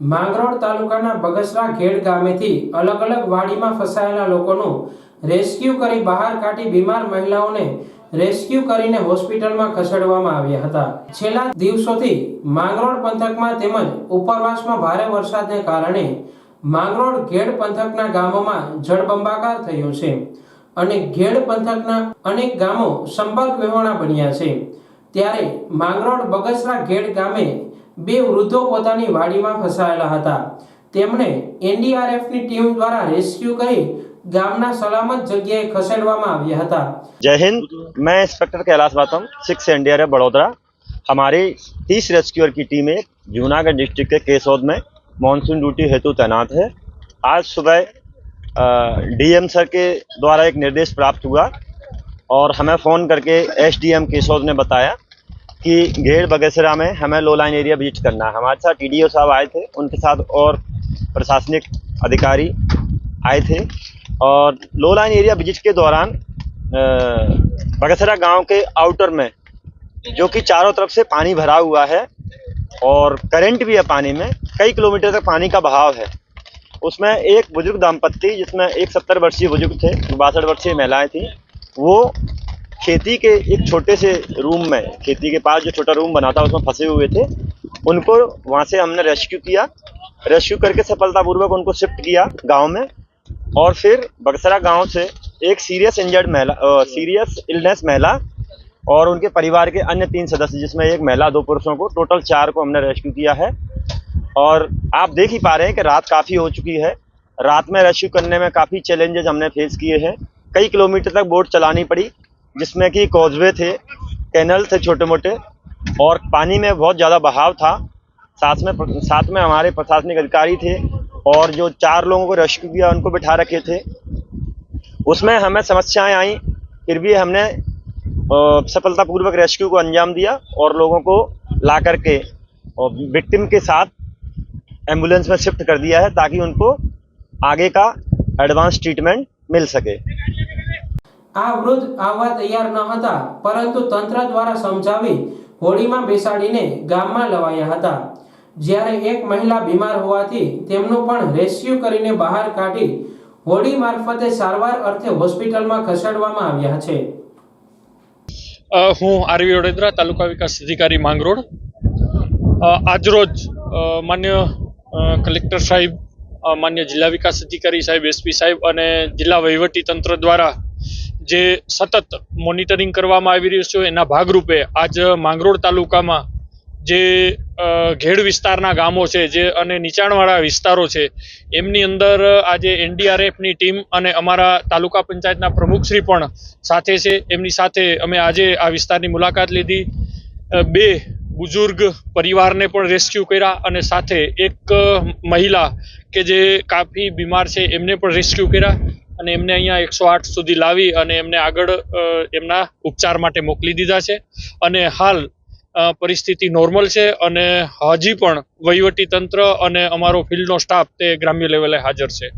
માંગરોળ તાલુકાના બગસરા ઘેડ ગામેથી અલગ અલગ વાડીમાં ફસાયેલા લોકોનું રેસ્ક્યુ કરી બહાર કાઢી બીમાર મહિલાઓને રેસ્ક્યુ કરીને હોસ્પિટલમાં ખસેડવામાં આવ્યા હતા। છેલ્લા દિવસોથી માંગરોળ પંથકમાં તેમજ ઉપરવાસમાં ભારે વરસાદને કારણે માંગરોળ ઘેડ પંથકના ગામોમાં જળબંબાકાર થયો છે અને ઘેડ પંથકના અનેક ગામો સંપર્ક વિહોણા બન્યા છે। ત્યારે માંગરોળ બગસરા ઘેડ ગામે બે વૃદ્ધો પોતાની વાડીમાં ફસાયેલા હતા। તેમને એનડીઆરએફની ટીમ દ્વારા રેસ્ક્યુ કરી ગામના સલામત જગ્યાએ ખસેડવામાં આવ્યા હતા। जय हिंद। मैं इंस्पेक्टर कैलाश बातम 6 एनडीआरएफ बड़ौदा। हमारी 30 रेस्क्यूअर की टीमें जूनागढ़ डिस्ट्रिक्ट के केसौद में मानसून ड्यूटी हेतु तैनात है। आज सुबह डीएम सर के द्वारा एक निर्देश प्राप्त हुआ और हमें फ़ोन करके एसडीएम केसौद ने बताया कि घेड़ बगसरा में हमें लो लाइन एरिया विजिट करना है। हमारे साथ टीडीओ साहब आए थे, उनके साथ और प्रशासनिक अधिकारी आए थे और लो लाइन एरिया विजिट के दौरान बगसरा गांव के आउटर में जो कि चारों तरफ से पानी भरा हुआ है और करंट भी है पानी में, कई किलोमीटर तक पानी का बहाव है। उसमें एक बुजुर्ग दाम्पत्य जिसमें एक 70 वर्षीय बुजुर्ग थे, 62 वर्षीय महिलाएं थी, वो खेती के एक छोटे से रूम में, खेती के पास जो छोटा रूम बना था उसमें फंसे हुए थे। उनको वहाँ से हमने रेस्क्यू किया, रेस्क्यू करके सफलतापूर्वक उनको शिफ्ट किया गांव में। और फिर बगसरा गांव से एक सीरियस इलनेस महिला और उनके परिवार के अन्य 3 सदस्य, जिसमें एक महिला 2 पुरुषों को, टोटल 4 को हमने रेस्क्यू किया है। और आप देख ही पा रहे हैं कि रात काफ़ी हो चुकी है। रात में रेस्क्यू करने में काफ़ी चैलेंजेस हमने फेस किए हैं। कई किलोमीटर तक बोट चलानी पड़ी, जिसमें कि कॉजवे थे, कैनल थे छोटे मोटे, और पानी में बहुत ज़्यादा बहाव था। साथ में हमारे प्रशासनिक अधिकारी थे और जो 4 लोगों को रेस्क्यू किया उनको बिठा रखे थे। उसमें हमें समस्याएं आई, फिर भी हमने सफलतापूर्वक रेस्क्यू को अंजाम दिया और लोगों को ला करके और विक्टिम के साथ एम्बुलेंस में शिफ्ट कर दिया है ताकि उनको आगे का एडवांस ट्रीटमेंट मिल सके। આ વૃદ્ધ આવવા તૈયાર ન હતા, પરંતુ તંત્ર દ્વારા સમજાવી હોડીમાં બેસાડીને ગામમાં લવાયા હતા। જ્યારે એક મહિલા બીમાર હોવાથી તેમનું પણ રેસ્ક્યુ કરીને બહાર કાઢી હોડી મારફતે સારવાર અર્થે હોસ્પિટલમાં ખસેડવામાં આવ્યા છે। હું આરવી વડોદરા, તાલુકા વિકાસ અધિકારી માંગરોળ। આજરોજ માન્ય કલેક્ટર સાહેબ, માન્ય જિલ્લા વિકાસ અધિકારી સાહેબ, એસપી સાહેબ અને જિલ્લા વહીવટી તંત્ર દ્વારા જે સતત મોનિટરિંગ કરવામાં આવી રહ્યું છે એના ભાગરૂપે આજ માંગરોળ તાલુકામાં જે ઘેડ વિસ્તારના ગામો છે જે અને નીચાણવાળા વિસ્તારો છે એમની અંદર આજે એનડીઆરએફની ટીમ અને અમારા તાલુકા પંચાયતના પ્રમુખશ્રી પણ સાથે છે। એમની સાથે અમે આજે આ વિસ્તારની મુલાકાત લીધી। 2 બુઝુર્ગ પરિવારને પણ રેસ્ક્યુ કર્યા અને સાથે એક મહિલા કે જે કાફી બીમાર છે એમને પણ રેસ્ક્યુ કર્યા અને એમને અહીંયા 108 સુધી લાવી અને એમને આગળ એમના ઉપચાર માટે મોકલી દીધા છે અને હાલ પરિસ્થિતિ નોર્મલ છે અને હજી પણ વહીવટી તંત્ર અને અમારો ફિલ્ડનો સ્ટાફ તે ગ્રામ્ય લેવલે હાજર છે।